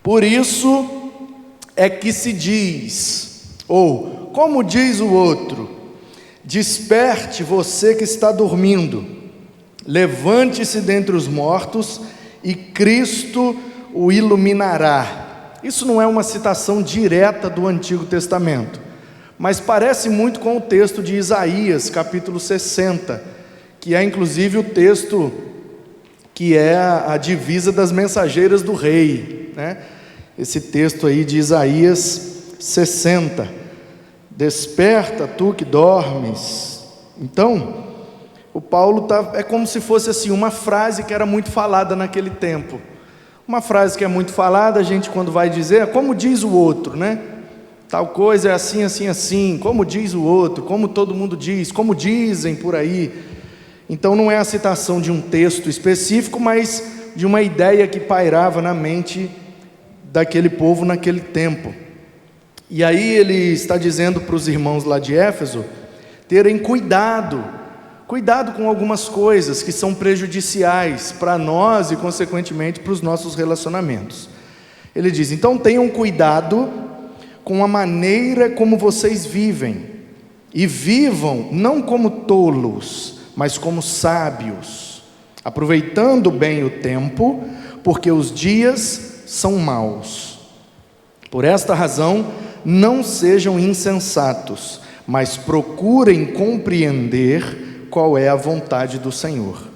Por isso é que se diz, ou como diz o outro: desperte você que está dormindo, levante-se dentre os mortos e Cristo o iluminará. Isso não é uma citação direta do Antigo Testamento, mas parece muito com o texto de Isaías, capítulo 60, que é inclusive o texto que é a divisa das mensageiras do rei, né? Esse texto aí de Isaías 60, desperta tu que dormes. Então, o Paulo é como se fosse assim, uma frase que era muito falada naquele tempo. Uma frase que é muito falada, a gente quando vai dizer, é como diz o outro, né? Tal coisa é assim, assim, assim, como diz o outro, como todo mundo diz, como dizem por aí. Então não é a citação de um texto específico, mas de uma ideia que pairava na mente daquele povo naquele tempo. E aí ele está dizendo para os irmãos lá de Éfeso terem cuidado com algumas coisas que são prejudiciais para nós e consequentemente para os nossos relacionamentos. Ele diz: então tenham cuidado com a maneira como vocês vivem, e vivam não como tolos, mas como sábios, aproveitando bem o tempo, porque os dias são maus. Por esta razão, não sejam insensatos, mas procurem compreender qual é a vontade do Senhor.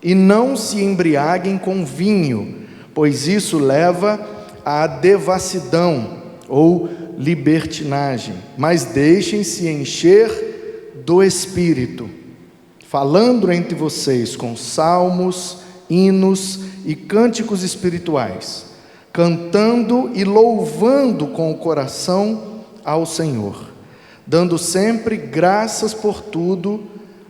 E não se embriaguem com vinho, pois isso leva à devassidão ou libertinagem, mas deixem-se encher do Espírito, falando entre vocês com salmos, hinos e cânticos espirituais, cantando e louvando com o coração ao Senhor, dando sempre graças por tudo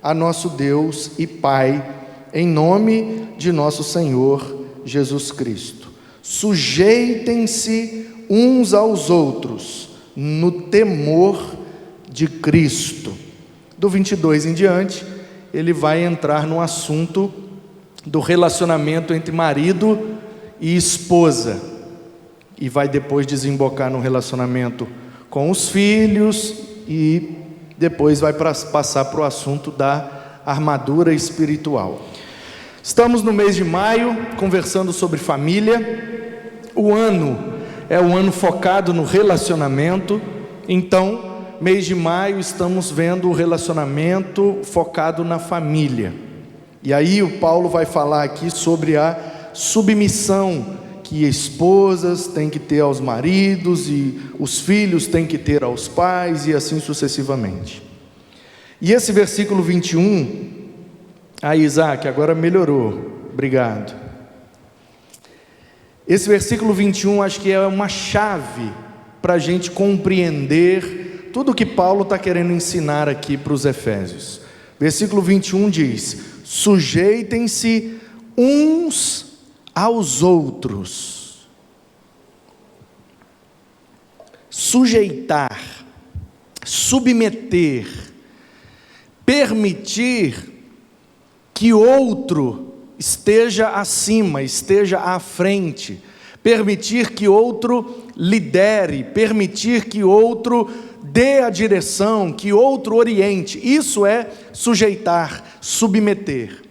a nosso Deus e Pai, em nome de nosso Senhor Jesus Cristo. Sujeitem-se uns aos outros no temor de Cristo. Do 22 em diante, ele vai entrar no assunto do relacionamento entre marido e esposa, e vai depois desembocar no relacionamento com os filhos, e depois vai passar para o assunto da armadura espiritual. Estamos no mês de maio, conversando sobre família. O ano é um ano focado no relacionamento, então, mês de maio, estamos vendo o relacionamento focado na família. E aí o Paulo vai falar aqui sobre a submissão que esposas têm que ter aos maridos, e os filhos têm que ter aos pais, e assim sucessivamente. E esse versículo 21, Isaac, agora melhorou, obrigado. Esse versículo 21 acho que é uma chave para a gente compreender tudo o que Paulo está querendo ensinar aqui para os Efésios. Versículo 21 diz: sujeitem-se uns aos outros. Sujeitar, submeter, permitir que outro esteja acima, esteja à frente, permitir que outro lidere, permitir que outro dê a direção, que outro oriente. Isso é sujeitar, submeter.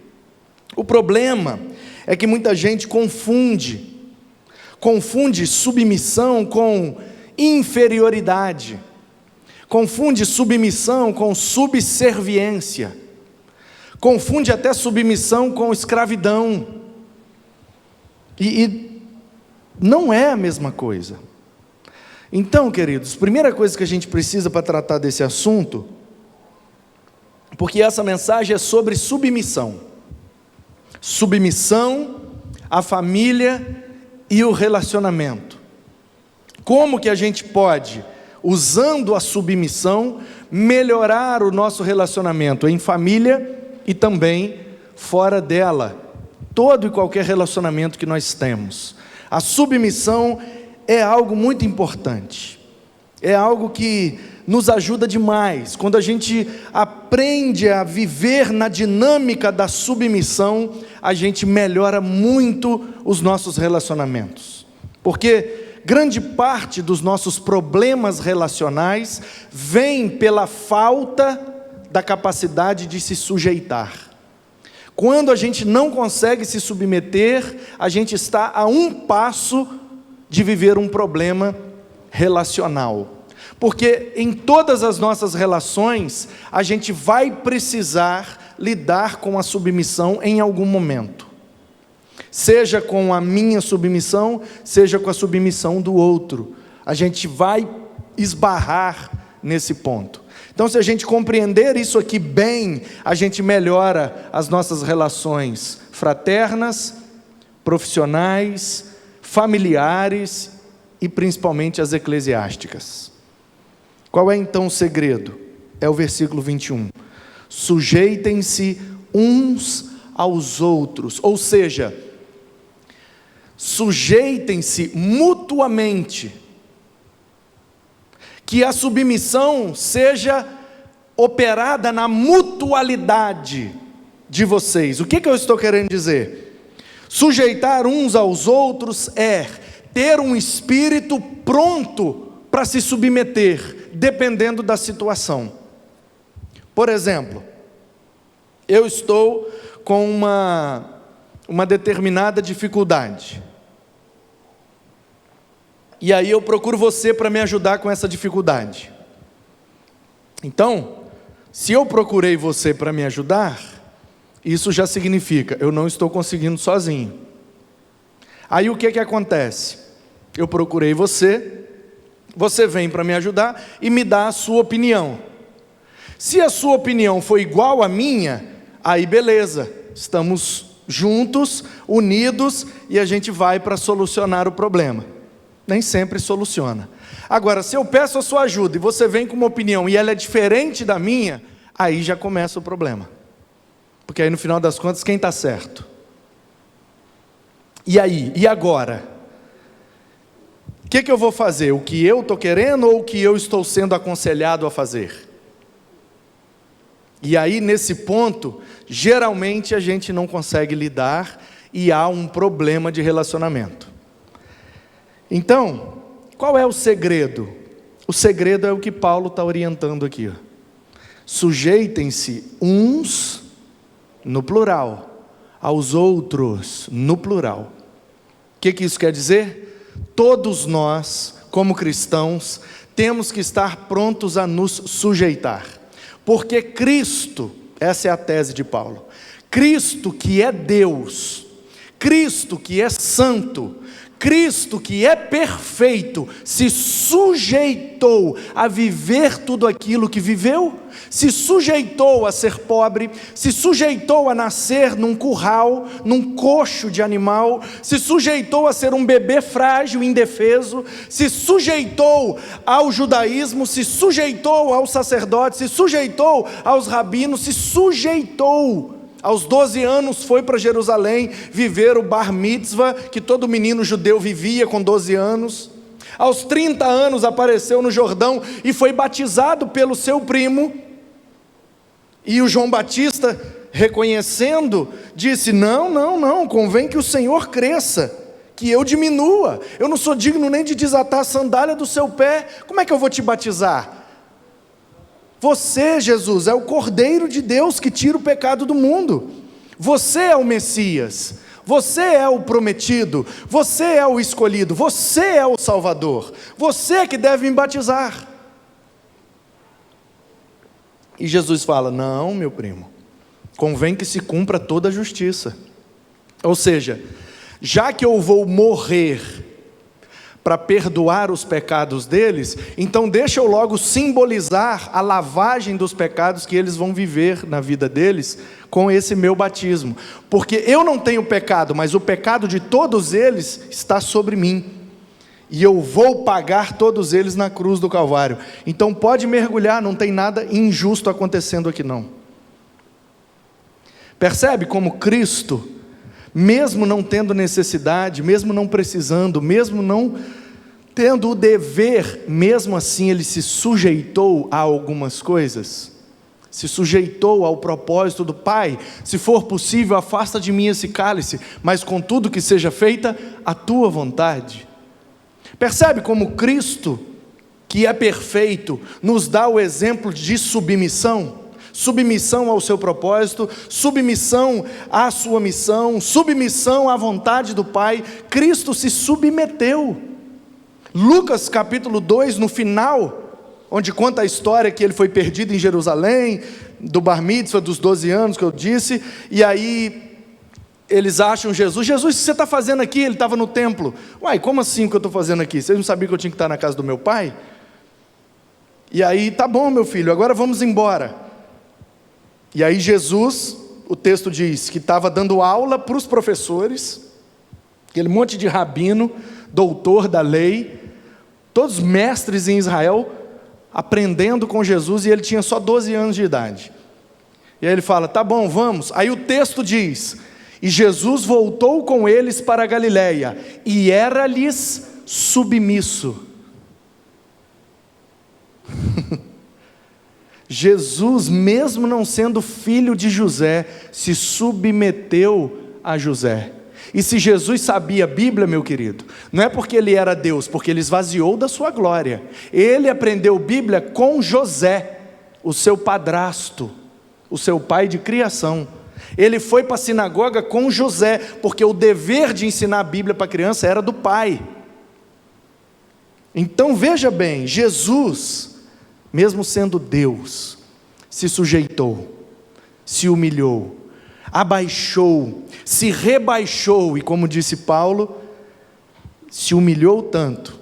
O problema é que muita gente confunde submissão com inferioridade, confunde submissão com subserviência, confunde até submissão com escravidão, e não é a mesma coisa. Então, queridos, primeira coisa que a gente precisa para tratar desse assunto, porque essa mensagem é sobre submissão à família e o relacionamento. Como que a gente pode, usando a submissão, melhorar o nosso relacionamento em família e também fora dela, todo e qualquer relacionamento que nós temos. A submissão é algo muito importante, é algo que nos ajuda demais. Quando a gente aprende a viver na dinâmica da submissão, a gente melhora muito os nossos relacionamentos, porque grande parte dos nossos problemas relacionais vem pela falta da capacidade de se sujeitar. Quando a gente não consegue se submeter, a gente está a um passo de viver um problema relacional. Porque em todas as nossas relações, a gente vai precisar lidar com a submissão em algum momento. Seja com a minha submissão, seja com a submissão do outro. A gente vai esbarrar nesse ponto. Então, se a gente compreender isso aqui bem, a gente melhora as nossas relações fraternas, profissionais, familiares e principalmente as eclesiásticas. Qual é então o segredo? É o versículo 21. Sujeitem-se uns aos outros, ou seja, sujeitem-se mutuamente. Que a submissão seja operada na mutualidade de vocês. O que eu estou querendo dizer? Sujeitar uns aos outros é ter um espírito pronto para se submeter, dependendo da situação. Por exemplo, eu estou com uma determinada dificuldade. E aí eu procuro você para me ajudar com essa dificuldade. Então, se eu procurei você para me ajudar, isso já significa, eu não estou conseguindo sozinho. Aí o que acontece? Eu procurei você, você vem para me ajudar e me dá a sua opinião. Se a sua opinião for igual à minha, aí beleza, estamos juntos, unidos, e a gente vai para solucionar o problema. Nem sempre soluciona. Agora, se eu peço a sua ajuda e você vem com uma opinião e ela é diferente da minha, aí já começa o problema. Porque aí no final das contas, quem está certo? E aí? E agora? O que eu vou fazer? O que eu estou querendo ou o que eu estou sendo aconselhado a fazer? E aí nesse ponto, geralmente a gente não consegue lidar e há um problema de relacionamento. Então, qual é o segredo? O segredo é o que Paulo está orientando aqui. Sujeitem-se uns, no plural, aos outros, no plural. O que isso quer dizer? Todos nós, como cristãos, temos que estar prontos a nos sujeitar. Porque Cristo, essa é a tese de Paulo, Cristo que é Deus, Cristo que é santo, Cristo que é perfeito, se sujeitou a viver tudo aquilo que viveu, se sujeitou a ser pobre, se sujeitou a nascer num curral, num coxo de animal, se sujeitou a ser um bebê frágil, indefeso, se sujeitou ao judaísmo, se sujeitou aos sacerdotes, se sujeitou aos rabinos, se sujeitou. Aos 12 anos foi para Jerusalém viver o bar mitzvah, que todo menino judeu vivia com 12 anos. Aos 30 anos apareceu no Jordão e foi batizado pelo seu primo. E o João Batista, reconhecendo, disse, não, convém que o Senhor cresça, que eu diminua. Eu não sou digno nem de desatar a sandália do seu pé. Como é que eu vou te batizar? Você, Jesus, é o Cordeiro de Deus que tira o pecado do mundo. Você é o Messias, você é o prometido, você é o escolhido, você é o Salvador, você que deve me batizar. E Jesus fala, não, meu primo, convém que se cumpra toda a justiça. Ou seja, já que eu vou morrer para perdoar os pecados deles, então deixa eu logo simbolizar a lavagem dos pecados que eles vão viver na vida deles com esse meu batismo, porque eu não tenho pecado, mas o pecado de todos eles está sobre mim, e eu vou pagar todos eles na cruz do Calvário. Então pode mergulhar, não tem nada injusto acontecendo aqui não. Percebe como Cristo, mesmo não tendo necessidade, mesmo não precisando, mesmo não tendo o dever, mesmo assim ele se sujeitou a algumas coisas, se sujeitou ao propósito do Pai, se for possível afasta de mim esse cálice, mas contudo que seja feita a tua vontade. Percebe como Cristo, que é perfeito, nos dá o exemplo de submissão? Submissão ao seu propósito, submissão à sua missão, submissão à vontade do Pai. Cristo se submeteu. Lucas capítulo 2, no final, onde conta a história que ele foi perdido em Jerusalém, do bar mitzvah dos 12 anos que eu disse, e aí eles acham Jesus. Jesus, o que você está fazendo aqui? Ele estava no templo. Uai, como assim o que eu estou fazendo aqui? Vocês não sabiam que eu tinha que estar na casa do meu pai? E aí, tá bom, meu filho, agora vamos embora. E aí Jesus, o texto diz que estava dando aula para os professores, aquele monte de rabino, doutor da lei, todos mestres em Israel, aprendendo com Jesus, e ele tinha só 12 anos de idade. E aí ele fala, tá bom, vamos. Aí o texto diz, e Jesus voltou com eles para a Galileia, e era-lhes submisso. Jesus, mesmo não sendo filho de José, se submeteu a José. E se Jesus sabia a Bíblia, meu querido, não é porque ele era Deus, porque ele esvaziou da sua glória. Ele aprendeu Bíblia com José, o seu padrasto, o seu pai de criação. Ele foi para a sinagoga com José, porque o dever de ensinar a Bíblia para a criança era do pai. Então veja bem, Jesus, mesmo sendo Deus, se sujeitou, se humilhou, abaixou, se rebaixou, e como disse Paulo, se humilhou tanto,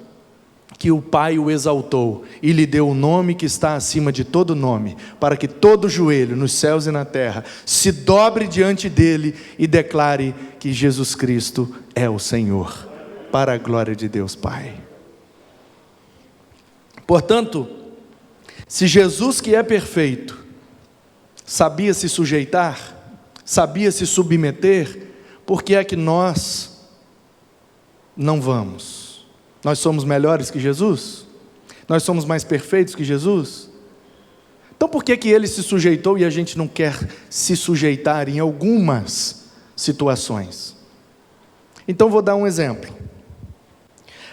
que o Pai o exaltou, e lhe deu o nome que está acima de todo nome, para que todo joelho, nos céus e na terra, se dobre diante dele, e declare que Jesus Cristo é o Senhor, para a glória de Deus Pai. Portanto, se Jesus, que é perfeito, sabia se sujeitar, sabia se submeter, por que é que nós não vamos? Nós somos melhores que Jesus? Nós somos mais perfeitos que Jesus? Então por que que ele se sujeitou e a gente não quer se sujeitar em algumas situações? Então vou dar um exemplo.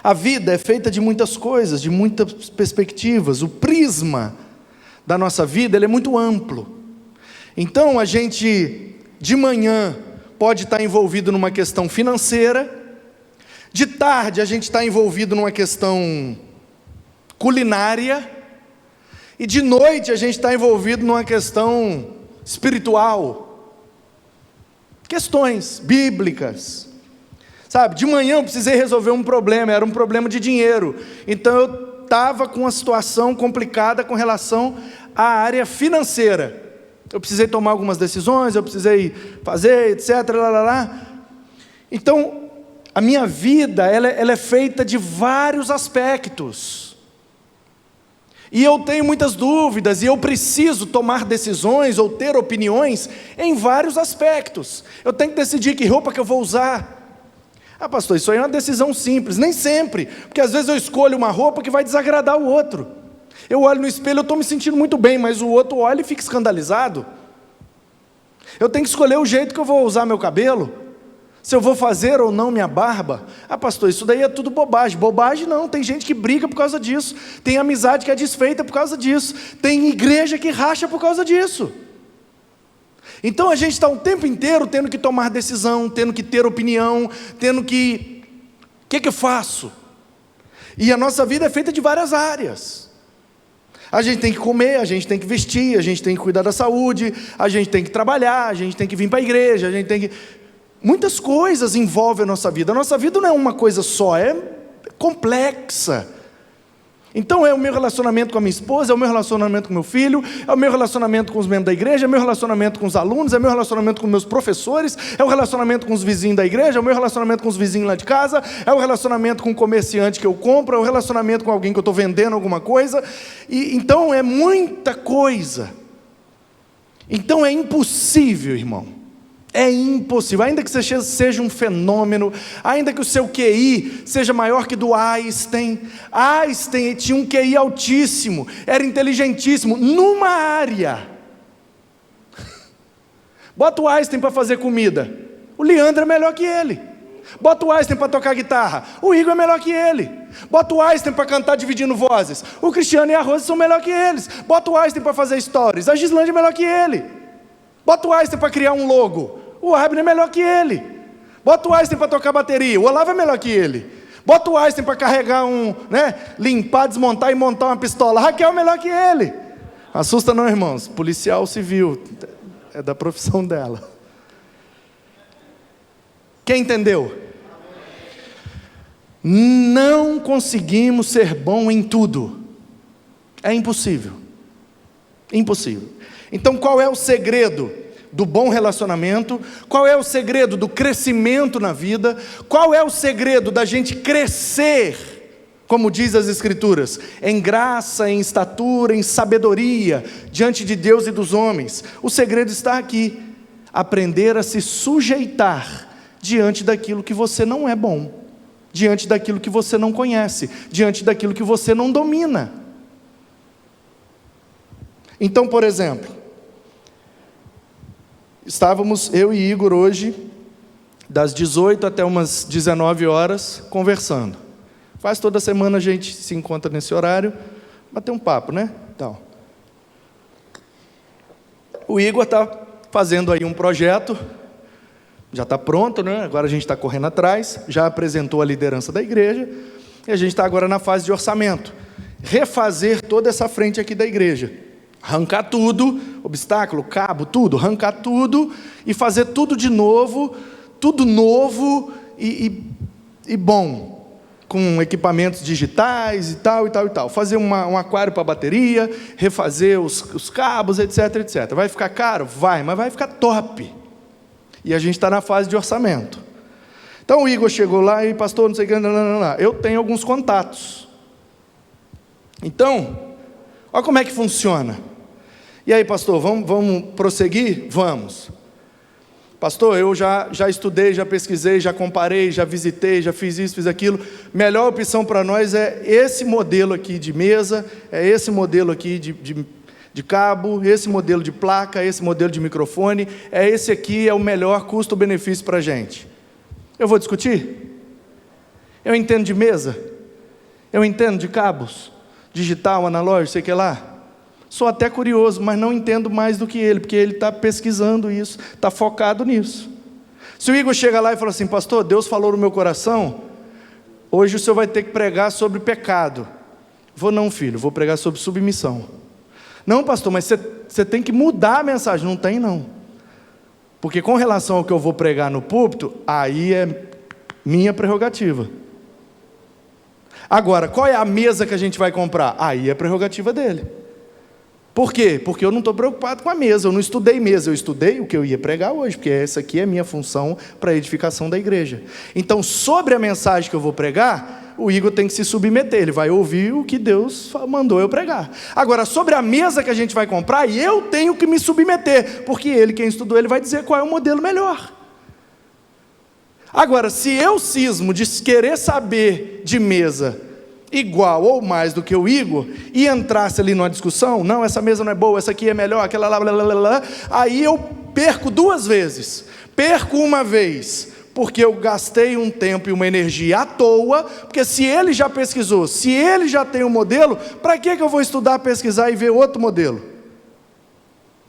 A vida é feita de muitas coisas, de muitas perspectivas. O prisma da nossa vida, ele é muito amplo. Então a gente, de manhã, pode estar envolvido numa questão financeira, de tarde a gente está envolvido numa questão culinária, e de noite a gente está envolvido numa questão espiritual, questões bíblicas. Sabe, de manhã eu precisei resolver um problema, era um problema de dinheiro, então eu estava com uma situação complicada com relação à área financeira. Eu precisei tomar algumas decisões, eu precisei fazer, etc. Então, a minha vida, ela é feita de vários aspectos. E eu tenho muitas dúvidas, e eu preciso tomar decisões ou ter opiniões em vários aspectos. Eu tenho que decidir que roupa que eu vou usar. Ah, pastor, isso aí é uma decisão simples. Nem sempre, porque às vezes eu escolho uma roupa que vai desagradar o outro. Eu olho no espelho, eu estou me sentindo muito bem, mas o outro olha e fica escandalizado. Eu tenho que escolher o jeito que eu vou usar meu cabelo, se eu vou fazer ou não minha barba. Ah, pastor, isso daí é tudo bobagem. Bobagem não, tem gente que briga por causa disso, tem amizade que é desfeita por causa disso, tem igreja que racha por causa disso. Então a gente está o tempo inteiro tendo que tomar decisão, tendo que ter opinião, tendo que... O que eu faço? E a nossa vida é feita de várias áreas. A gente tem que comer, a gente tem que vestir, a gente tem que cuidar da saúde, a gente tem que trabalhar, a gente tem que vir para a igreja, a gente tem que... Muitas coisas envolvem a nossa vida. A nossa vida não é uma coisa só, é complexa. Então é o meu relacionamento com a minha esposa, é o meu relacionamento com o meu filho, é o meu relacionamento com os membros da igreja, é o meu relacionamento com os alunos, é o meu relacionamento com meus professores, é o relacionamento com os vizinhos da igreja, é o meu relacionamento com os vizinhos lá de casa, é o relacionamento com o comerciante que eu compro, é o relacionamento com alguém que eu estou vendendo alguma coisa. E então é muita coisa. Então é impossível, irmão. É impossível, ainda que você seja um fenômeno, ainda que o seu QI seja maior que do Einstein. Einstein tinha um QI altíssimo, era inteligentíssimo, numa área. Bota o Einstein para fazer comida, o Leandro é melhor que ele. Bota o Einstein para tocar guitarra, o Igor é melhor que ele. Bota o Einstein para cantar dividindo vozes, o Cristiano e a Rose são melhor que eles. Bota o Einstein para fazer stories, a Gislândia é melhor que ele. Bota o Einstein para criar um logo, o Abner é melhor que ele. Bota o Einstein para tocar bateria, o Olavo é melhor que ele. Bota o Einstein para carregar limpar, desmontar e montar uma pistola, a Raquel é melhor que ele. Assusta não, irmãos, policial civil, é da profissão dela. Quem entendeu? Não conseguimos ser bom em tudo. É impossível. Impossível. Então qual é o segredo do bom relacionamento? Qual é o segredo do crescimento na vida? Qual é o segredo da gente crescer, como diz as Escrituras, em graça, em estatura, em sabedoria, diante de Deus e dos homens? O segredo está aqui: aprender a se sujeitar diante daquilo que você não é bom, diante daquilo que você não conhece, diante daquilo que você não domina. Então, por exemplo, estávamos eu e Igor hoje, das 18 até umas 19 horas, conversando. Quase toda semana a gente se encontra nesse horário, bater um papo, né? Então, o Igor está fazendo aí um projeto, já está pronto, né? Agora a gente está correndo atrás, já apresentou a liderança da igreja, e a gente está agora na fase de orçamento. Refazer toda essa frente aqui da igreja. Arrancar tudo, obstáculo, cabo, tudo, arrancar tudo e fazer tudo de novo, tudo novo e bom, com equipamentos digitais e tal, e tal, e tal. Fazer um aquário para bateria, refazer os cabos, etc, etc. Vai ficar caro? Vai, mas vai ficar top. E a gente está na fase de orçamento. Então o Igor chegou lá e, pastor, não sei o que, não. Eu tenho alguns contatos. Então, olha como é que funciona. E aí, pastor, vamos prosseguir? Vamos. Pastor, eu já estudei, já pesquisei, já comparei, já visitei, já fiz isso, fiz aquilo. Melhor opção para nós é esse modelo aqui de mesa, é esse modelo aqui de cabo, esse modelo de placa, esse modelo de microfone, esse aqui é o melhor custo-benefício para a gente. Eu vou discutir? Eu entendo de mesa, eu entendo de cabos, digital, analógico, sei que lá. Sou até curioso, mas não entendo mais do que ele, porque ele está pesquisando isso, está focado nisso. Se o Igor chega lá e fala assim, pastor, Deus falou no meu coração, hoje o senhor vai ter que pregar sobre pecado. Vou não, filho, vou pregar sobre submissão. Não, pastor, mas você tem que mudar a mensagem. Não tem, não. Porque com relação ao que eu vou pregar no púlpito, aí é minha prerrogativa. Agora, qual é a mesa que a gente vai comprar? Aí é prerrogativa dele. Por quê? Porque eu não estou preocupado com a mesa, eu não estudei mesa, eu estudei o que eu ia pregar hoje, porque essa aqui é a minha função para a edificação da igreja. Então, sobre a mensagem que eu vou pregar, o Igor tem que se submeter, ele vai ouvir o que Deus mandou eu pregar. Agora, sobre a mesa que a gente vai comprar, eu tenho que me submeter, porque ele, quem estudou, ele vai dizer qual é o modelo melhor. Agora, se eu cismo de querer saber de mesa igual ou mais do que o Igor, e entrasse ali numa discussão, não, essa mesa não é boa, essa aqui é melhor, aquela lá, blá, blá, blá, blá, aí eu perco duas vezes. Perco uma vez, porque eu gastei um tempo e uma energia à toa, porque se ele já pesquisou, se ele já tem um modelo, para que eu vou estudar, pesquisar e ver outro modelo?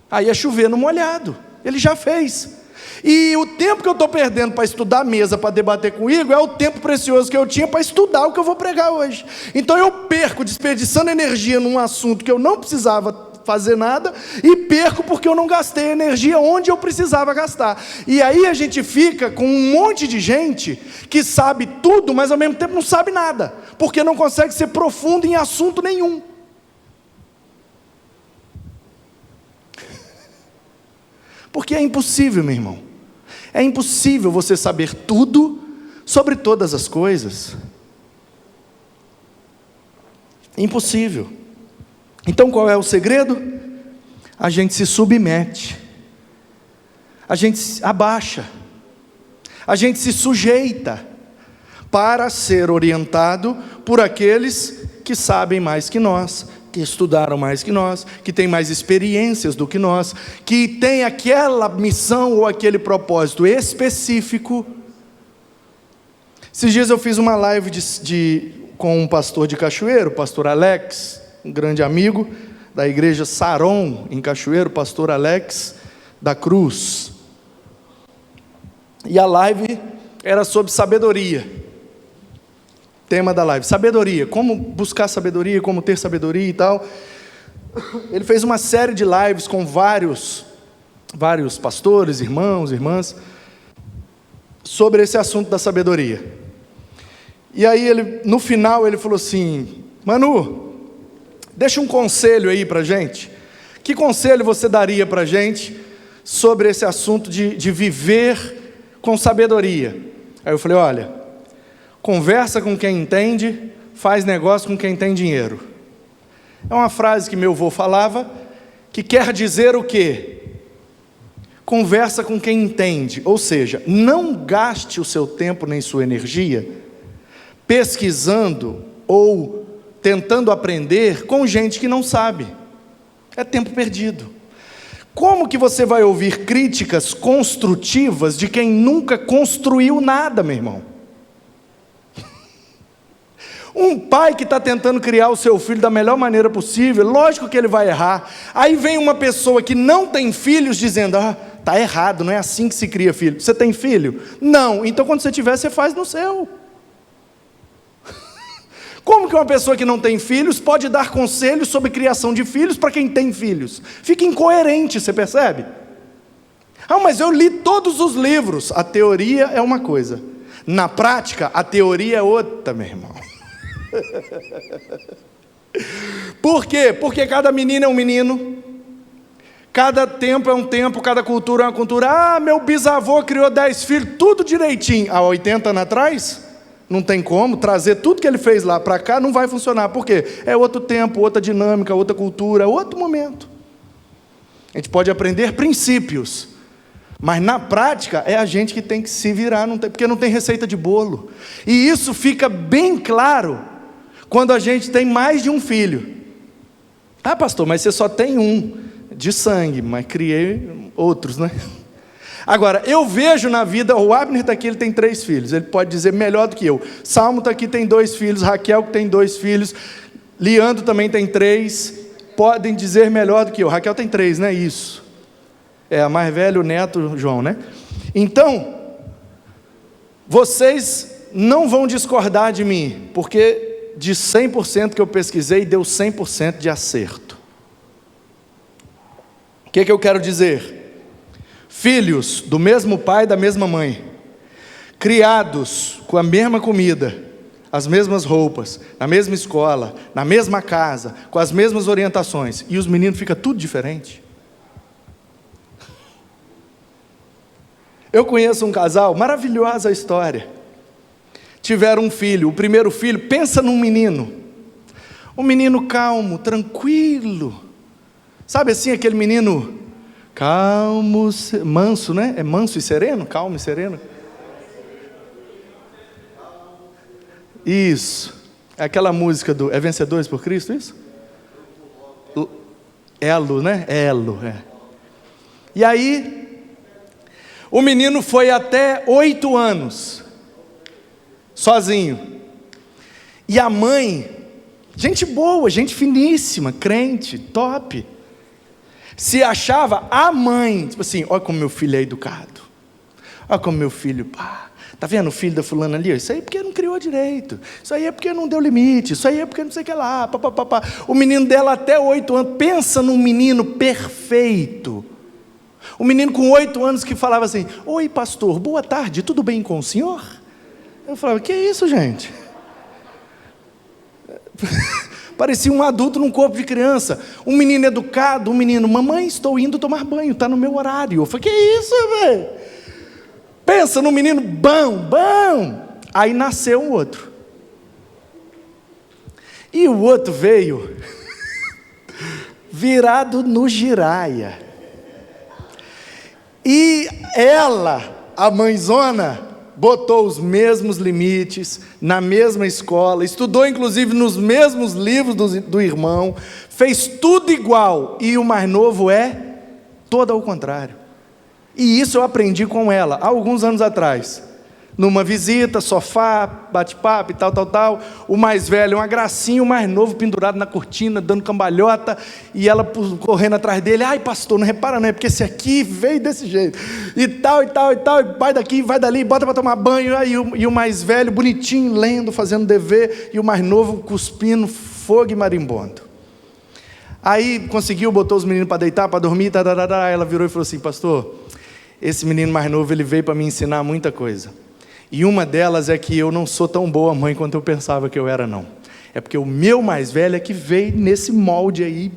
Aí é chover no molhado, ele já fez. E o tempo que eu estou perdendo para estudar a mesa, para debater com o Igor, é o tempo precioso que eu tinha para estudar o que eu vou pregar hoje. Então eu perco desperdiçando energia num assunto que eu não precisava fazer nada, e perco porque eu não gastei energia onde eu precisava gastar. E aí a gente fica com um monte de gente que sabe tudo, mas ao mesmo tempo não sabe nada, porque não consegue ser profundo em assunto nenhum. Porque é impossível, meu irmão. É impossível você saber tudo sobre todas as coisas. Impossível. Então qual é o segredo? A gente se submete. A gente se abaixa. A gente se sujeita para ser orientado por aqueles que sabem mais que nós, que estudaram mais que nós, que têm mais experiências do que nós, que têm aquela missão ou aquele propósito específico. Esses dias eu fiz uma live com um pastor de Cachoeiro, o pastor Alex, um grande amigo da igreja Saron, em Cachoeiro, pastor Alex da Cruz. E a live era sobre sabedoria. Tema da live, sabedoria, como buscar sabedoria, como ter sabedoria e tal. Ele fez uma série de lives com vários pastores, irmãos, irmãs, sobre esse assunto da sabedoria. E aí no final ele falou assim: Manu, deixa um conselho aí pra gente. Que conselho você daria pra gente sobre esse assunto de viver com sabedoria? Aí eu falei: olha, conversa com quem entende, faz negócio com quem tem dinheiro. É uma frase que meu avô falava, que quer dizer o quê? Conversa com quem entende, ou seja, não gaste o seu tempo nem sua energia pesquisando ou tentando aprender com gente que não sabe. É tempo perdido. Como que você vai ouvir críticas construtivas de quem nunca construiu nada, meu irmão? Um pai que está tentando criar o seu filho da melhor maneira possível, lógico que ele vai errar. Aí vem uma pessoa que não tem filhos dizendo: está errado, não é assim que se cria filho. Você tem filho? Não. Então quando você tiver, você faz no seu. Como que uma pessoa que não tem filhos pode dar conselhos sobre criação de filhos para quem tem filhos? Fica incoerente, você percebe? Mas eu li todos os livros. A teoria é uma coisa, na prática a teoria é outra, meu irmão. Por quê? Porque cada menino é um menino, cada tempo é um tempo, cada cultura é uma cultura. Meu bisavô criou 10 filhos, tudo direitinho. Há 80 anos atrás, não tem como, trazer tudo que ele fez lá para cá não vai funcionar. Por quê? É outro tempo, outra dinâmica, outra cultura, outro momento. A gente pode aprender princípios, mas na prática é a gente que tem que se virar, porque não tem receita de bolo. E isso fica bem claro quando a gente tem mais de um filho. Pastor, mas você só tem um de sangue, mas criei outros, né? Agora, eu vejo na vida, o Abner está aqui, ele tem 3 filhos, ele pode dizer melhor do que eu. Salmo está aqui, tem 2 filhos, Raquel que tem 2 filhos, Leandro também tem 3, podem dizer melhor do que eu. Raquel tem 3, né? Isso. É a mais velha, o neto, João, né? Então, vocês não vão discordar de mim, porque de 100% que eu pesquisei, deu 100% de acerto. O que eu quero dizer? Filhos do mesmo pai e da mesma mãe, criados com a mesma comida, as mesmas roupas, na mesma escola, na mesma casa, com as mesmas orientações, e os meninos ficam tudo diferente. Eu conheço um casal, maravilhosa a história. Tiveram um filho, o primeiro filho, pensa num menino. Um menino calmo, tranquilo. Sabe assim, aquele menino calmo, manso, né? É manso e sereno? Calmo e sereno? Isso. É aquela música do... É Vencedores por Cristo, isso? Elo, né? Elo, é. E aí, o menino foi até 8 anos, sozinho. E a mãe, gente boa, gente finíssima, crente, top, se achava a mãe, tipo assim: olha como meu filho é educado, olha como meu filho, tá vendo o filho da fulana ali? Isso aí é porque não criou direito, isso aí é porque não deu limite, isso aí é porque não sei o que lá, papapá. O menino dela até 8 anos, pensa num menino perfeito, um menino com 8 anos que falava assim: oi pastor, boa tarde, tudo bem com o senhor? Eu falava: que é isso, gente? Parecia um adulto num corpo de criança. Um menino educado, um menino: mamãe, estou indo tomar banho, está no meu horário. Eu falei: que isso, velho? Pensa no menino bom. Aí nasceu um outro. E o outro veio virado no giraia. E ela, a mãezona, botou os mesmos limites, na mesma escola, estudou inclusive nos mesmos livros do irmão, fez tudo igual, e o mais novo é todo ao contrário. E isso eu aprendi com ela, há alguns anos atrás. numa visita, sofá, bate-papo e tal. O mais velho, uma gracinha, o mais novo pendurado na cortina, dando cambalhota, e ela correndo atrás dele. Ai, pastor, não repara não, é porque esse aqui veio desse jeito. E tal, e vai daqui, vai dali, bota para tomar banho. E o mais velho, bonitinho, lendo, fazendo dever, e o mais novo, cuspindo fogo e marimbondo. Aí conseguiu, botou os meninos para deitar, para dormir, ela virou e falou assim: pastor, esse menino mais novo, ele veio para me ensinar muita coisa. E uma delas é que eu não sou tão boa mãe quanto eu pensava que eu era, não. É porque o meu mais velho é que veio nesse molde aí,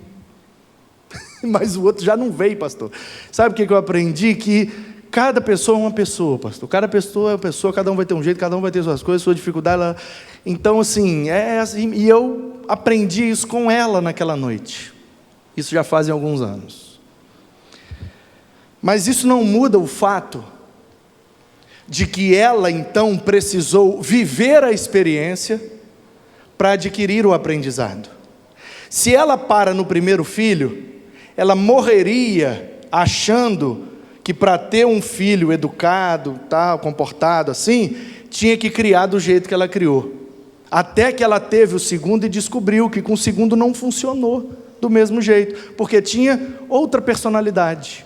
mas o outro já não veio, pastor. Sabe o que eu aprendi? Que cada pessoa é uma pessoa, pastor. Cada pessoa é uma pessoa, cada um vai ter um jeito, cada um vai ter suas coisas, sua dificuldade. Então, assim, é assim, e eu aprendi isso com ela naquela noite. Isso já fazem alguns anos. Mas isso não muda o fato de que ela, então, precisou viver a experiência para adquirir o aprendizado. Se ela para no primeiro filho, ela morreria achando que para ter um filho educado, tal, comportado assim, tinha que criar do jeito que ela criou. Até que ela teve o segundo e descobriu que com o segundo não funcionou do mesmo jeito, porque tinha outra personalidade,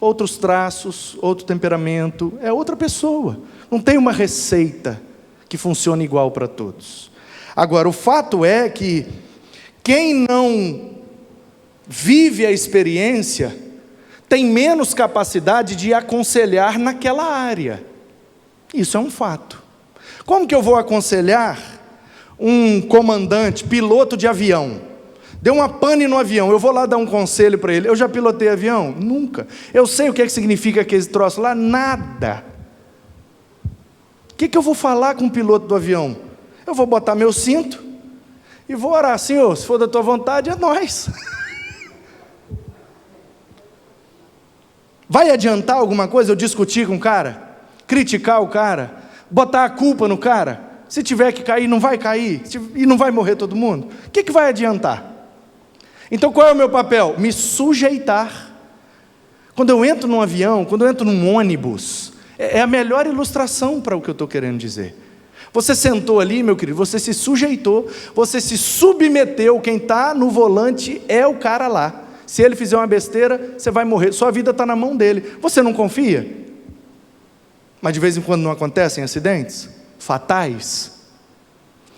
outros traços, outro temperamento, é outra pessoa. Não tem uma receita que funcione igual para todos. Agora, o fato é que quem não vive a experiência tem menos capacidade de aconselhar naquela área. Isso é um fato. Como que eu vou aconselhar um comandante, piloto de avião? Deu uma pane no avião, eu vou lá dar um conselho para ele. Eu já pilotei avião? Nunca. Eu sei o que significa aquele troço lá? Nada. O que eu vou falar com o piloto do avião? Eu vou botar meu cinto e vou orar: Senhor, se for da tua vontade, é nós. Vai adiantar alguma coisa eu discutir com o cara? Criticar o cara? Botar a culpa no cara? Se tiver que cair, não vai cair? E não vai morrer todo mundo? O que vai adiantar? Então qual é o meu papel? Me sujeitar. Quando eu entro num avião, quando eu entro num ônibus, é a melhor ilustração para o que eu estou querendo dizer. Você sentou ali, meu querido, você se sujeitou, você se submeteu, quem está no volante é o cara lá. Se ele fizer uma besteira, você vai morrer, sua vida está na mão dele. Você não confia? Mas de vez em quando não acontecem acidentes fatais?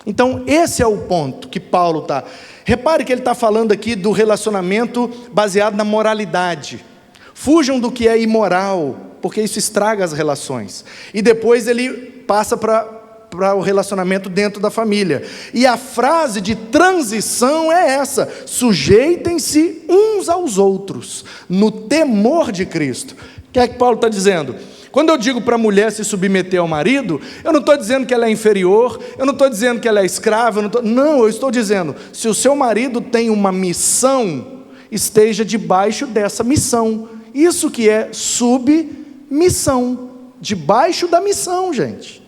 Então esse é o ponto que Paulo está. Repare que ele está falando aqui do relacionamento baseado na moralidade. Fujam do que é imoral, porque isso estraga as relações. E depois ele passa para o relacionamento dentro da família. E a frase de transição é essa: sujeitem-se uns aos outros, no temor de Cristo. O que é que Paulo está dizendo? Quando eu digo para a mulher se submeter ao marido, eu não estou dizendo que ela é inferior, eu não estou dizendo que ela é escrava, eu estou dizendo, se o seu marido tem uma missão, esteja debaixo dessa missão. Isso que é submissão, debaixo da missão, gente.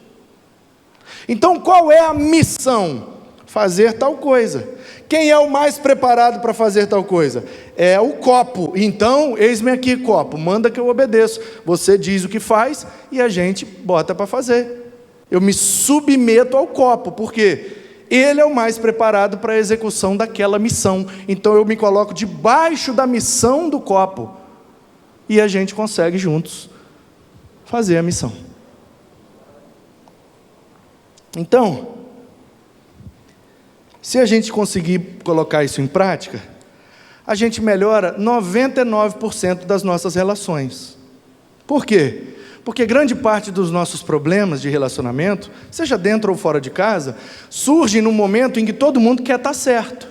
Então qual é a missão? Fazer tal coisa. Quem é o mais preparado para fazer tal coisa? É o copo. Então, eis-me aqui, copo, manda que eu obedeço. Você diz o que faz e a gente bota para fazer. Eu me submeto ao copo, porque ele é o mais preparado para a execução daquela missão. Então eu me coloco debaixo da missão do copo e a gente consegue juntos fazer a missão. Então, se a gente conseguir colocar isso em prática, a gente melhora 99% das nossas relações. Por quê? Porque grande parte dos nossos problemas de relacionamento, seja dentro ou fora de casa, surgem no momento em que todo mundo quer estar certo.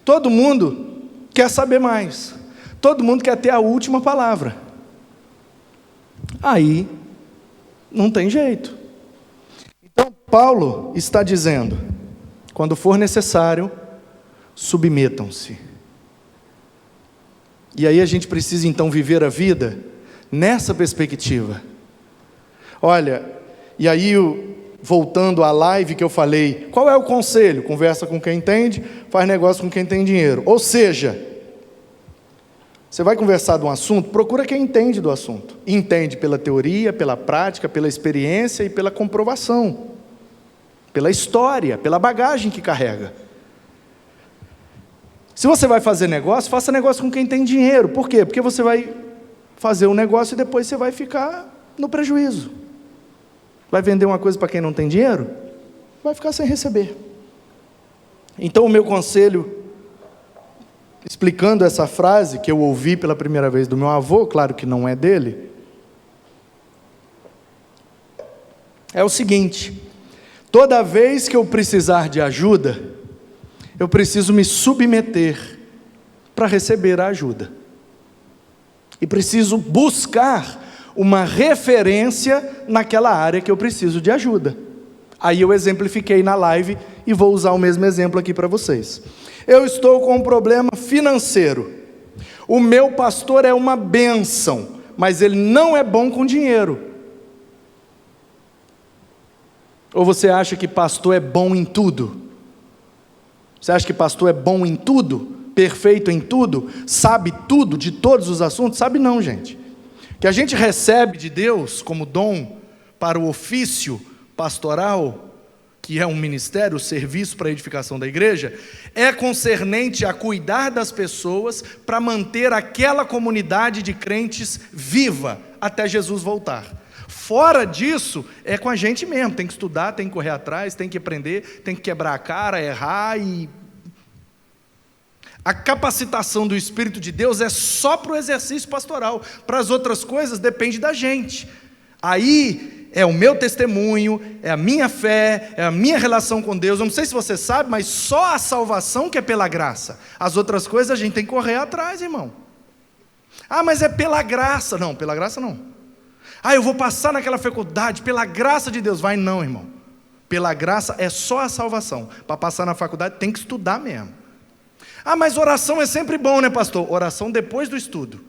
Todo mundo quer saber mais. Todo mundo quer ter a última palavra. Aí, não tem jeito. Então, Paulo está dizendo: quando for necessário, submetam-se. E aí a gente precisa então viver a vida nessa perspectiva. Olha, e aí voltando à live que eu falei, qual é o conselho? Conversa com quem entende, faz negócio com quem tem dinheiro. Ou seja, Você vai conversar de um assunto, procura quem entende do assunto. Entende pela teoria, pela prática, pela experiência e pela comprovação. Pela história, pela bagagem que carrega. Se você vai fazer negócio, faça negócio com quem tem dinheiro. Por quê? Porque você vai fazer um negócio e depois você vai ficar no prejuízo. Vai vender uma coisa para quem não tem dinheiro? Vai ficar sem receber. Então o meu conselho, explicando essa frase que eu ouvi pela primeira vez do meu avô, claro que não é dele, é o seguinte: toda vez que eu precisar de ajuda, eu preciso me submeter para receber a ajuda. E preciso buscar uma referência naquela área que eu preciso de ajuda. Aí eu exemplifiquei na live e vou usar o mesmo exemplo aqui para vocês. Eu estou com um problema financeiro. O meu pastor é uma bênção, mas ele não é bom com dinheiro. Ou você acha que pastor é bom em tudo? Você acha que pastor é bom em tudo? Perfeito em tudo? Sabe tudo de todos os assuntos? Sabe não, gente. O que a gente recebe de Deus como dom para o ofício pastoral, que é um ministério, o serviço para a edificação da igreja, é concernente a cuidar das pessoas para manter aquela comunidade de crentes viva até Jesus voltar. Fora disso, é com a gente mesmo, tem que estudar, tem que correr atrás, tem que aprender, tem que quebrar a cara, errar e... A capacitação do Espírito de Deus é só para o exercício pastoral, para as outras coisas depende da gente. Aí é o meu testemunho, é a minha fé, é a minha relação com Deus. Eu não sei se você sabe, mas só a salvação que é pela graça. As outras coisas a gente tem que correr atrás, irmão. Ah, mas é pela graça. Não, pela graça não. Ah, eu vou passar naquela faculdade, pela graça de Deus. Vai não, irmão. Pela graça é só a salvação. Para passar na faculdade tem que estudar mesmo. Ah, mas oração é sempre bom, né, pastor? Oração depois do estudo.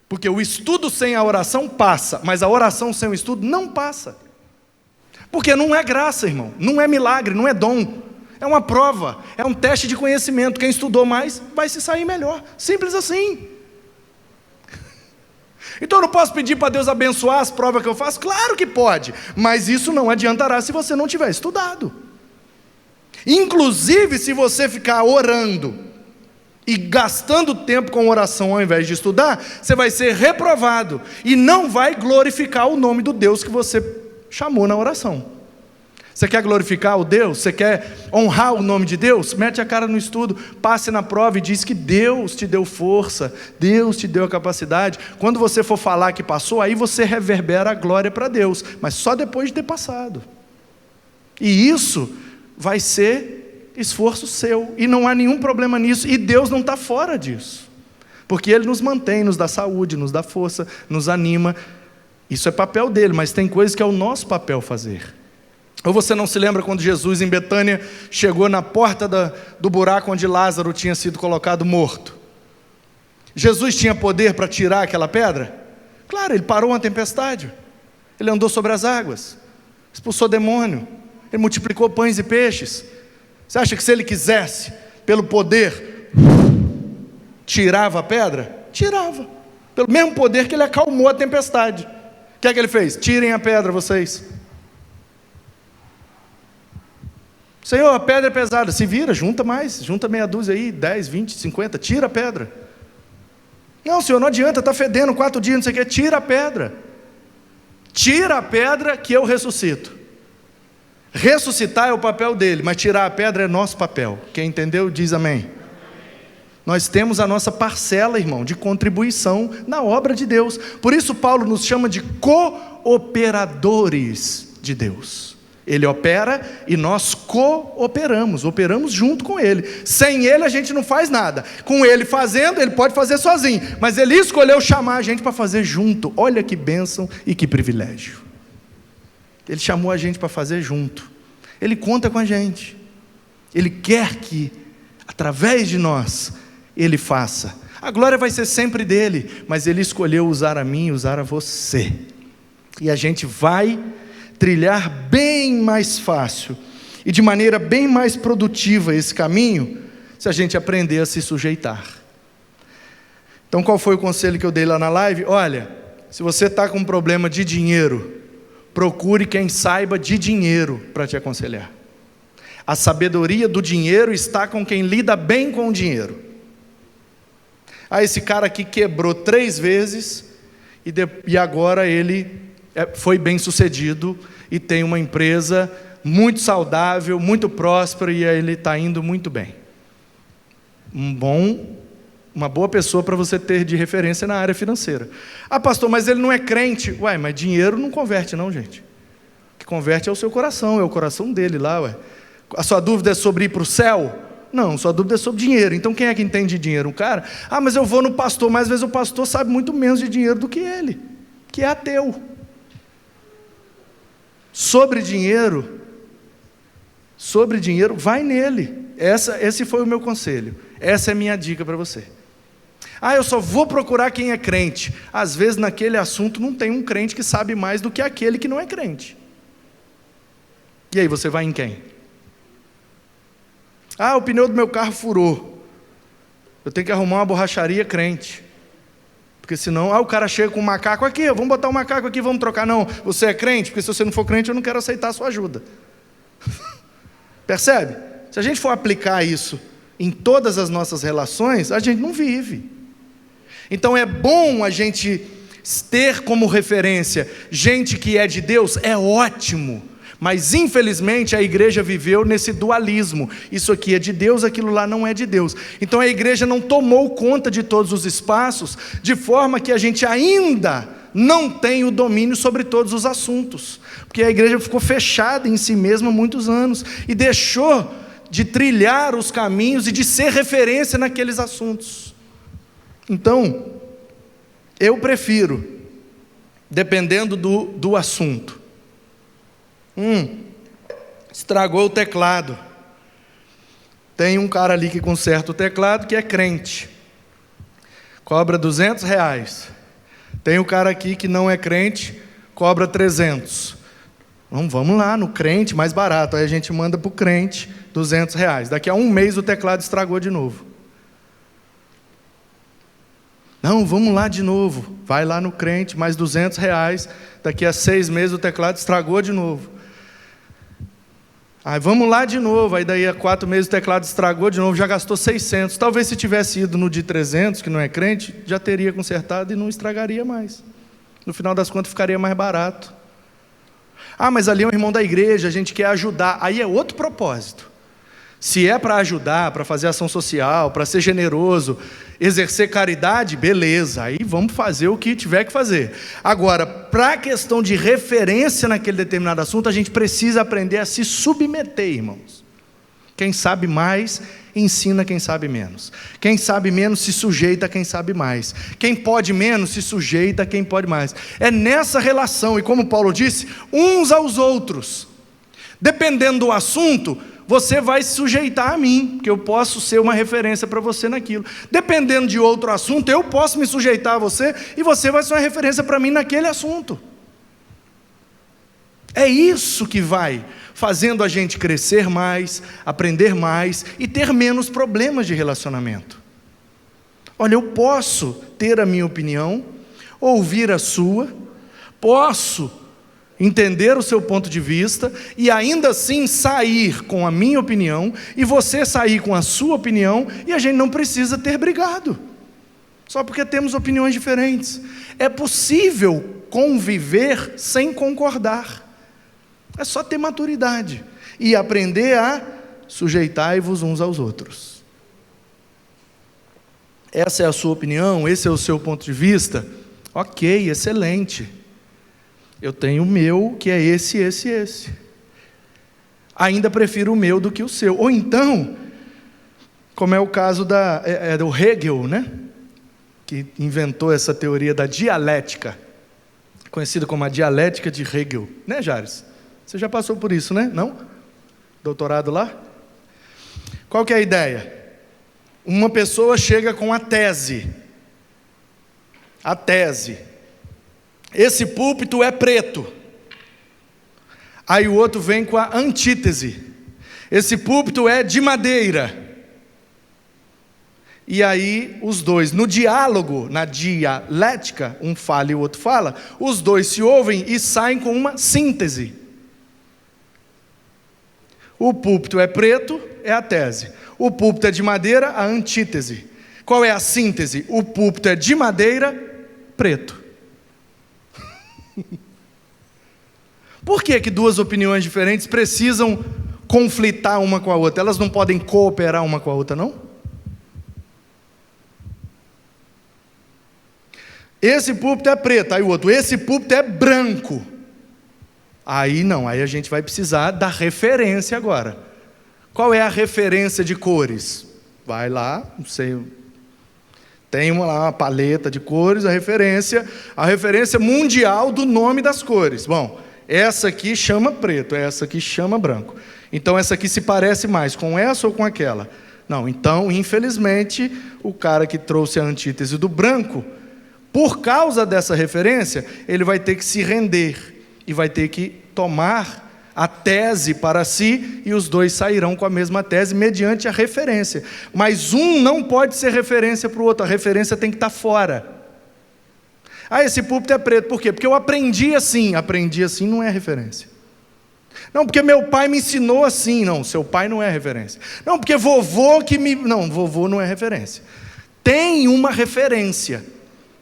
Porque o estudo sem a oração passa, mas a oração sem o estudo não passa. Porque não é graça, irmão. Não é milagre, não é dom. É uma prova, é um teste de conhecimento. Quem estudou mais vai se sair melhor. Simples assim. Então eu não posso pedir para Deus abençoar as provas que eu faço? Claro que pode, mas isso não adiantará se você não tiver estudado. Inclusive, se você ficar orando e gastando tempo com oração ao invés de estudar, você vai ser reprovado e não vai glorificar o nome do Deus que você chamou na oração. Você quer glorificar o Deus? Você quer honrar o nome de Deus? Mete a cara no estudo, passe na prova e diz que Deus te deu força, Deus te deu a capacidade. Quando você for falar que passou, aí você reverbera a glória para Deus, mas só depois de ter passado. E isso vai ser esforço seu, e não há nenhum problema nisso, e Deus não está fora disso, porque Ele nos mantém, nos dá saúde, nos dá força, nos anima. Isso é papel dele, mas tem coisas que é o nosso papel fazer. Ou você não se lembra quando Jesus em Betânia chegou na porta do buraco onde Lázaro tinha sido colocado morto? Jesus tinha poder para tirar aquela pedra? Claro, Ele parou uma tempestade, Ele andou sobre as águas, expulsou demônio, Ele multiplicou pães e peixes. Você acha que se Ele quisesse, pelo poder, tirava a pedra? Tirava. Pelo mesmo poder que Ele acalmou a tempestade. O que é que Ele fez? Tirem a pedra, vocês. Senhor, a pedra é pesada. Se vira, junta mais. Junta meia dúzia aí, 10, 20, 50. Tira a pedra. Não, Senhor, não adianta, está fedendo 4 dias, não sei o que. Tira a pedra. Tira a pedra que eu ressuscito. Ressuscitar é o papel dele, mas tirar a pedra é nosso papel. Quem entendeu, diz amém. Nós temos a nossa parcela, irmão, de contribuição na obra de Deus. Por isso Paulo nos chama de cooperadores de Deus. Ele opera e nós cooperamos, operamos junto com Ele. Sem Ele a gente não faz nada. Com Ele fazendo, Ele pode fazer sozinho, mas Ele escolheu chamar a gente para fazer junto. Olha que bênção e que privilégio. Ele chamou a gente para fazer junto. Ele conta com a gente. Ele quer que, através de nós, Ele faça. A glória vai ser sempre dele, mas Ele escolheu usar a mim, usar a você. E a gente vai trilhar bem mais fácil e de maneira bem mais produtiva esse caminho, se a gente aprender a se sujeitar. Então qual foi o conselho que eu dei lá na live? Olha, se você está com um problema de dinheiro, procure quem saiba de dinheiro para te aconselhar. A sabedoria do dinheiro está com quem lida bem com o dinheiro. Esse cara aqui quebrou 3 vezes e agora ele foi bem sucedido e tem uma empresa muito saudável, muito próspera, e ele está indo muito bem. Uma boa pessoa para você ter de referência na área financeira. Pastor, mas ele não é crente. Mas dinheiro não converte não, gente. O que converte é o seu coração, é o coração dele lá. A sua dúvida é sobre ir para o céu? Não, sua dúvida é sobre dinheiro. Então quem é que entende de dinheiro? Um cara? Mas eu vou no pastor, mas às vezes o pastor sabe muito menos de dinheiro do que ele, que é ateu. Sobre dinheiro, vai nele. Esse foi o meu conselho. Essa é a minha dica para você. Eu só vou procurar quem é crente. Às vezes naquele assunto não tem um crente que sabe mais do que aquele que não é crente. E aí você vai em quem? O pneu do meu carro furou. Eu tenho que arrumar uma borracharia crente. Porque senão, o cara chega com um macaco aqui, vamos botar um macaco aqui, vamos trocar. Não, você é crente? Porque se você não for crente, eu não quero aceitar a sua ajuda. Percebe? Se a gente for aplicar isso em todas as nossas relações, a gente não vive. Então é bom a gente ter como referência gente que é de Deus, é ótimo. Mas infelizmente a igreja viveu nesse dualismo. Isso aqui é de Deus, aquilo lá não é de Deus. Então a igreja não tomou conta de todos os espaços, de forma que a gente ainda não tem o domínio sobre todos os assuntos. Porque a igreja ficou fechada em si mesma há muitos anos e deixou de trilhar os caminhos e de ser referência naqueles assuntos. Então, eu prefiro, dependendo do assunto, estragou o teclado. Tem um cara ali que conserta o teclado que é crente, cobra R$200. Tem um cara aqui que não é crente, cobra 300. Vamos lá no crente mais barato. Aí a gente manda para o crente R$200. Daqui a 1 mês o teclado estragou de novo. Vamos lá de novo. Vai lá no crente mais R$200. Daqui a 6 meses o teclado estragou de novo. Vamos lá de novo. Aí daí a 4 meses o teclado estragou de novo, já gastou 600. Talvez se tivesse ido no de 300, que não é crente, já teria consertado e não estragaria mais. No final das contas ficaria mais barato. Mas ali é um irmão da igreja, a gente quer ajudar. Aí é outro propósito. Se é para ajudar, para fazer ação social, para ser generoso, exercer caridade, beleza, aí vamos fazer o que tiver que fazer. Agora, para a questão de referência naquele determinado assunto, a gente precisa aprender a se submeter, irmãos. Quem sabe mais, ensina quem sabe menos. Quem sabe menos, se sujeita a quem sabe mais. Quem pode menos, se sujeita a quem pode mais. É nessa relação, e como Paulo disse, uns aos outros. Dependendo do assunto, você vai se sujeitar a mim, porque eu posso ser uma referência para você naquilo. Dependendo de outro assunto, eu posso me sujeitar a você, e você vai ser uma referência para mim naquele assunto. É isso que vai fazendo a gente crescer mais, aprender mais e ter menos problemas de relacionamento. Olha, eu posso ter a minha opinião, ouvir a sua, posso entender o seu ponto de vista e ainda assim sair com a minha opinião e você sair com a sua opinião, e a gente não precisa ter brigado só porque temos opiniões diferentes. É possível conviver sem concordar. É só ter maturidade e aprender a sujeitar-vos uns aos outros. Essa é a sua opinião, esse é o seu ponto de vista? Ok, excelente. Eu tenho o meu, que é esse. Ainda prefiro o meu do que o seu. Ou então, como é o caso do Hegel, né? Que inventou essa teoria da dialética, conhecida como a dialética de Hegel. Né, Jares? Você já passou por isso, né? Não? Doutorado lá? Qual que é a ideia? Uma pessoa chega com a tese. A tese. Esse púlpito é preto. Aí o outro vem com a antítese. Esse púlpito é de madeira. E aí os dois, no diálogo, na dialética, um fala e o outro fala, os dois se ouvem e saem com uma síntese. O púlpito é preto, é a tese. O púlpito é de madeira, a antítese. Qual é a síntese? O púlpito é de madeira, preto. Por que que duas opiniões diferentes precisam conflitar uma com a outra? Elas não podem cooperar uma com a outra, não? Esse púlpito é preto, aí o outro, esse púlpito é branco. Aí não, aí a gente vai precisar da referência agora. Qual é a referência de cores? Vai lá, não sei, tem uma paleta de cores, a referência mundial do nome das cores. Bom, essa aqui chama preto, essa aqui chama branco. Então essa aqui se parece mais com essa ou com aquela? Não, então infelizmente o cara que trouxe a antítese do branco, por causa dessa referência, ele vai ter que se render e vai ter que tomar a tese para si, e os dois sairão com a mesma tese mediante a referência. Mas um não pode ser referência para o outro, a referência tem que estar fora. Ah, esse púlpito é preto, por quê? Porque eu aprendi assim não é referência. Não, porque meu pai me ensinou assim, não, seu pai não é referência. Não, porque vovô não, vovô não é referência. Tem uma referência,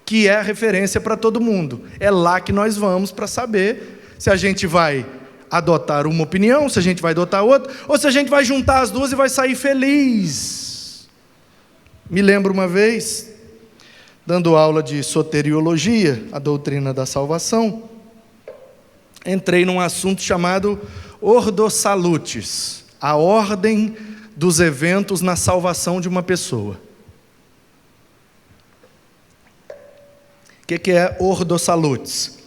que é a referência para todo mundo. É lá que nós vamos para saber se a gente vai adotar uma opinião, se a gente vai adotar outra, ou se a gente vai juntar as duas e vai sair feliz. Me lembro uma vez, dando aula de soteriologia, a doutrina da salvação, entrei num assunto chamado Ordo Salutis, a ordem dos eventos na salvação de uma pessoa. O que é Ordo Salutis?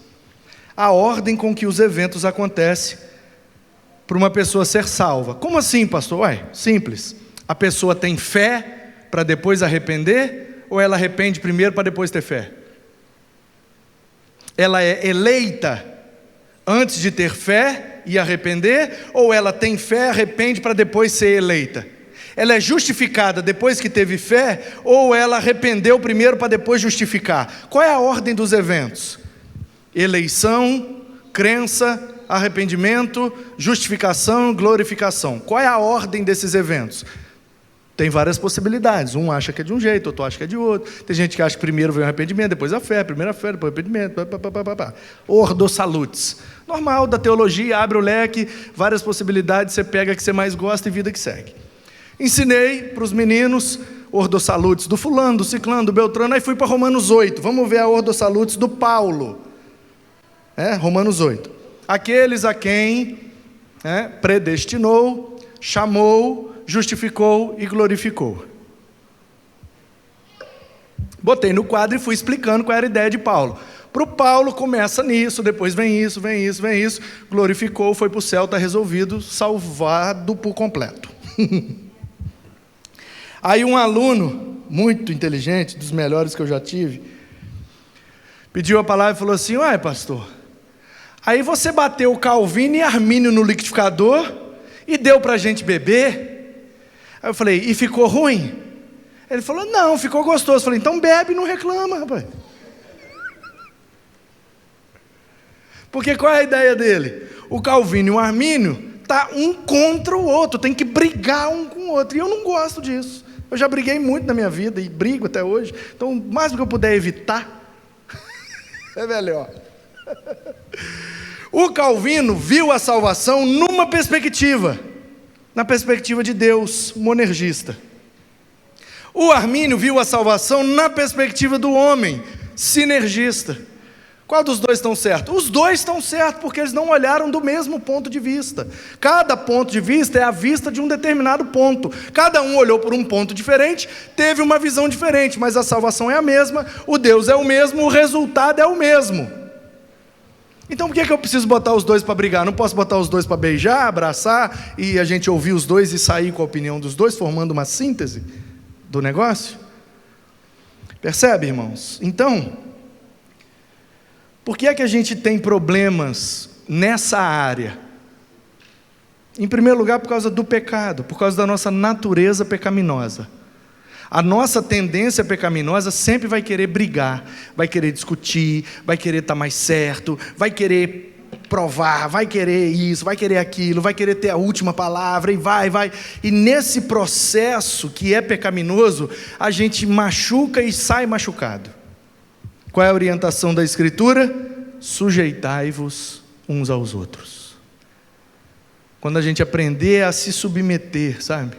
A ordem com que os eventos acontecem para uma pessoa ser salva. Como assim, pastor? Ué, simples. A pessoa tem fé para depois arrepender, ou ela arrepende primeiro para depois ter fé? Ela é eleita antes de ter fé e arrepender, ou ela tem fé, arrepende para depois ser eleita? Ela é justificada depois que teve fé, ou ela arrependeu primeiro para depois justificar? Qual é a ordem dos eventos? Eleição, crença, arrependimento, justificação, glorificação. Qual é a ordem desses eventos? Tem várias possibilidades. Um acha que é de um jeito, outro acha que é de outro. Tem gente que acha que primeiro vem o arrependimento, depois a fé, primeiro a fé, depois o arrependimento. Ordo Salutis. Normal, da teologia, abre o leque, várias possibilidades, você pega a que você mais gosta e vida que segue. Ensinei para os meninos Ordo Salutis do fulano, do ciclano, do beltrano, aí fui para Romanos 8. Vamos ver a Ordo Salutis do Paulo. Romanos 8. Aqueles a quem predestinou, chamou, justificou e glorificou. Botei no quadro e fui explicando qual era a ideia de Paulo. Para o Paulo começa nisso, depois vem isso, glorificou, foi para o céu, está resolvido, salvado por completo. Aí um aluno, muito inteligente, dos melhores que eu já tive, pediu a palavra e falou assim: ué, pastor, aí você bateu o Calvino e Armínio no liquidificador e deu para a gente beber? Aí eu falei: e ficou ruim? Ele falou: não, ficou gostoso. Eu falei: então bebe e não reclama, rapaz. Porque qual é a ideia dele? O Calvino e o Armínio tá um contra o outro, tem que brigar um com o outro, e eu não gosto disso. Eu já briguei muito na minha vida e brigo até hoje, então o máximo que eu puder evitar é melhor. O Calvino viu a salvação numa perspectiva, na perspectiva de Deus, monergista. O Armínio viu a salvação na perspectiva do homem, sinergista. Qual dos dois estão certos? Os dois estão certos, porque eles não olharam do mesmo ponto de vista. Cada ponto de vista é a vista de um determinado ponto. Cada um olhou por um ponto diferente, teve uma visão diferente, mas a salvação é a mesma, o Deus é o mesmo, o resultado é o mesmo. Então por que eu preciso botar os dois para brigar? Não posso botar os dois para beijar, abraçar, e a gente ouvir os dois e sair com a opinião dos dois, formando uma síntese do negócio? Percebe, irmãos? Então, por que é que a gente tem problemas nessa área? Em primeiro lugar, por causa do pecado, por causa da nossa natureza pecaminosa. A nossa tendência pecaminosa sempre vai querer brigar, vai querer discutir, vai querer estar mais certo, vai querer provar, vai querer isso, vai querer aquilo, vai querer ter a última palavra, e vai. E nesse processo que é pecaminoso, a gente machuca e sai machucado. Qual é a orientação da Escritura? Sujeitai-vos uns aos outros. Quando a gente aprender a se submeter, sabe?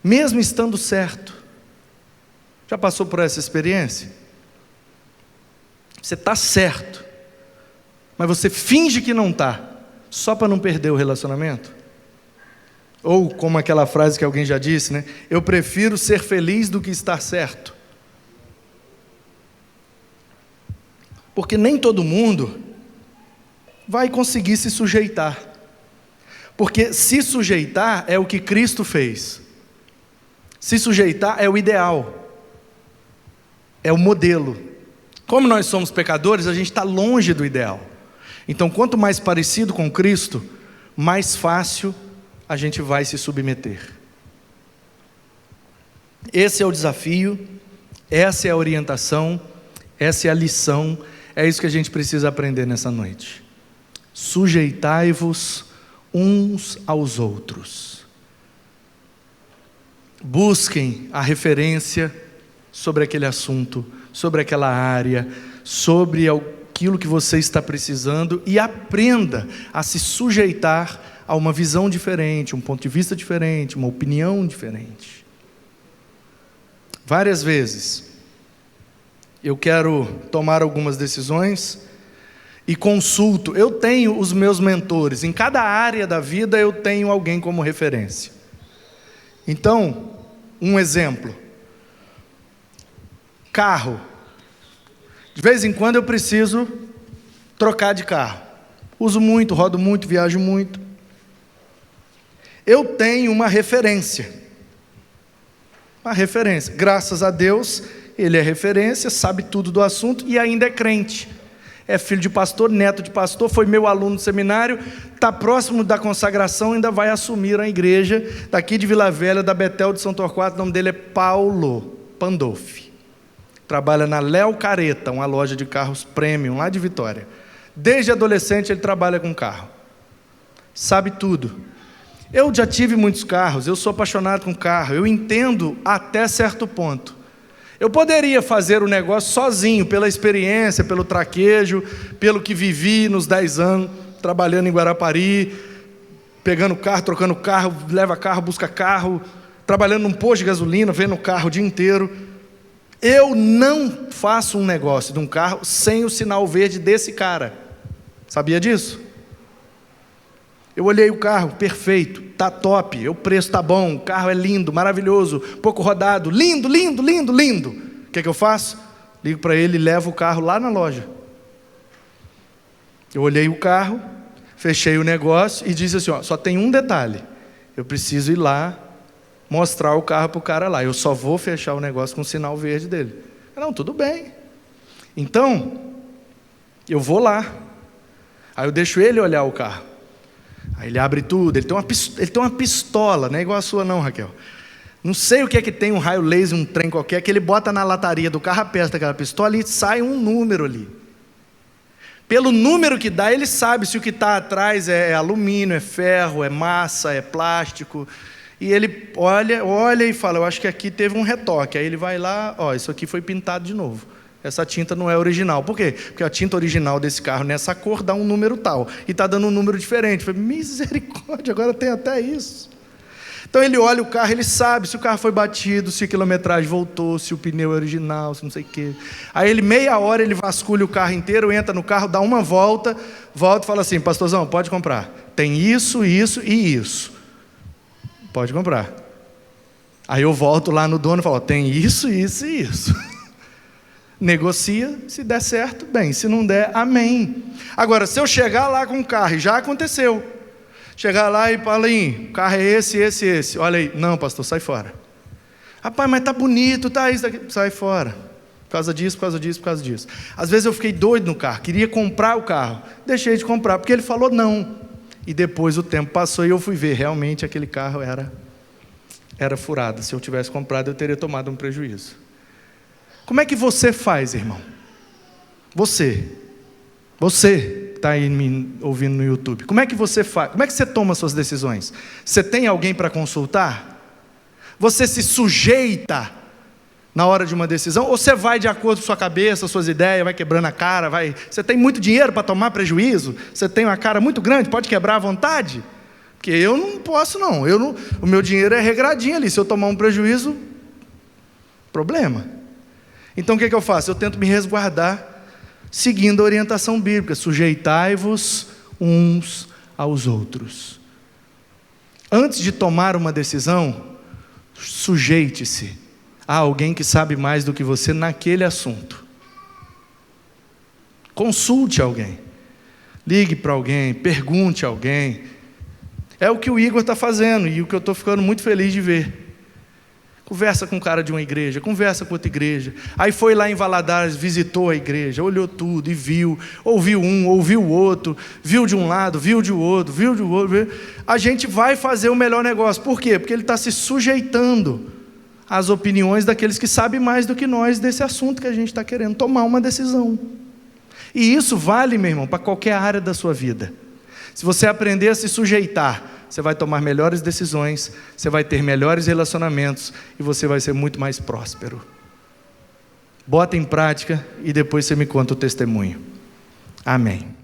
Mesmo estando certo. Já passou por essa experiência? Você está certo, mas você finge que não está, só para não perder o relacionamento? Ou como aquela frase que alguém já disse, né? Eu prefiro ser feliz do que estar certo. Porque nem todo mundo vai conseguir se sujeitar. Porque se sujeitar é o que Cristo fez. Se sujeitar é o ideal. É o modelo. Como nós somos pecadores, a gente está longe do ideal. Então, quanto mais parecido com Cristo, mais fácil a gente vai se submeter. Esse é o desafio, essa é a orientação, essa é a lição, é isso que a gente precisa aprender nessa noite. Sujeitai-vos uns aos outros. Busquem a referência sobre aquele assunto, sobre aquela área, sobre aquilo que você está precisando, e aprenda a se sujeitar a uma visão diferente, um ponto de vista diferente, uma opinião diferente. Várias vezes eu quero tomar algumas decisões e consulto. Eu tenho os meus mentores, em cada área da vida eu tenho alguém como referência. Então, um exemplo: carro. De vez em quando eu preciso trocar de carro. Uso muito, rodo muito, viajo muito. Eu tenho uma referência. Uma referência. Graças a Deus, ele é referência, sabe tudo do assunto e ainda é crente. É filho de pastor, neto de pastor, foi meu aluno no seminário, está próximo da consagração, ainda vai assumir a igreja daqui de Vila Velha, da Betel de São Torquato. O nome dele é Paulo Pandolfi. Trabalha na Léo Careta, uma loja de carros premium lá de Vitória. Desde adolescente ele trabalha com carro. Sabe tudo. Eu já tive muitos carros, eu sou apaixonado com carro, eu entendo até certo ponto. Eu poderia fazer o negócio sozinho, pela experiência, pelo traquejo, pelo que vivi nos 10 anos, trabalhando em Guarapari, pegando carro, trocando carro, leva carro, busca carro, trabalhando num posto de gasolina, vendo o carro o dia inteiro. Eu não faço um negócio de um carro sem o sinal verde desse cara. Sabia disso? Eu olhei o carro, perfeito, tá top, o preço tá bom, o carro é lindo, maravilhoso, pouco rodado, lindo, lindo, lindo, lindo. O que eu faço? Ligo para ele e levo o carro lá na loja. Eu olhei o carro, fechei o negócio e disse assim, ó, só tem um detalhe, eu preciso ir lá mostrar o carro para o cara lá, eu só vou fechar o negócio com o sinal verde dele. Não, tudo bem. Então, eu vou lá, aí eu deixo ele olhar o carro. Aí ele abre tudo, ele tem uma pistola, não é igual a sua não, Raquel. Não sei o que é que tem, um raio laser, um trem qualquer, que ele bota na lataria do carro, aperta aquela pistola e sai um número ali. Pelo número que dá, ele sabe se o que está atrás é alumínio, é ferro, é massa, é plástico. E ele olha e fala, eu acho que aqui teve um retoque. Aí ele vai lá, ó, isso aqui foi pintado de novo. Essa tinta não é original. Por quê? Porque a tinta original desse carro, nessa cor, dá um número tal. E está dando um número diferente. Eu falei, misericórdia, agora tem até isso. Então ele olha o carro, ele sabe se o carro foi batido, se a quilometragem voltou, se o pneu é original, se não sei o quê. Aí ele, meia hora, ele vasculha o carro inteiro, entra no carro, dá uma volta e fala assim, pastorzão, pode comprar. Tem isso, isso e isso. Pode comprar. Aí eu volto lá no dono e falo, tem isso, isso e isso. Negocia, se der certo, bem, se não der, amém. Agora, se eu chegar lá com o carro, e já aconteceu, chegar lá e falar, o carro é esse, olha aí, não pastor, sai fora. Rapaz, mas tá bonito, tá isso, daqui. Sai fora, por causa disso, por causa disso, por causa disso. Às vezes eu fiquei doido no carro, queria comprar o carro, deixei de comprar, porque ele falou não, e depois o tempo passou e eu fui ver, realmente aquele carro era era furada. Se eu tivesse comprado, eu teria tomado um prejuízo. Como é que você faz, irmão? Você que está aí me ouvindo no YouTube, como é que você faz? Como é que você toma suas decisões? Você tem alguém para consultar? Você se sujeita na hora de uma decisão? Ou você vai de acordo com sua cabeça, suas ideias, vai quebrando a cara, Você tem muito dinheiro para tomar prejuízo? Você tem uma cara muito grande, pode quebrar à vontade? Porque eu não posso não, o meu dinheiro é regradinho ali, se eu tomar um prejuízo, problema. Então o que eu faço? Eu tento me resguardar, seguindo a orientação bíblica: sujeitai-vos uns aos outros. Antes de tomar uma decisão, sujeite-se a alguém que sabe mais do que você naquele assunto. Consulte alguém, ligue para alguém, pergunte a alguém. É o que o Igor está fazendo e o que eu estou ficando muito feliz de ver. Conversa com o cara de uma igreja, conversa com outra igreja. Aí foi lá em Valadares, visitou a igreja, olhou tudo e viu, ouviu um, ouviu o outro, viu de um lado, viu de outro, viu de outro. A gente vai fazer o melhor negócio. Por quê? Porque ele está se sujeitando às opiniões daqueles que sabem mais do que nós desse assunto que a gente está querendo tomar uma decisão. E isso vale, meu irmão, para qualquer área da sua vida. Se você aprender a se sujeitar, você vai tomar melhores decisões, você vai ter melhores relacionamentos e você vai ser muito mais próspero. Bota em prática e depois você me conta o testemunho. Amém.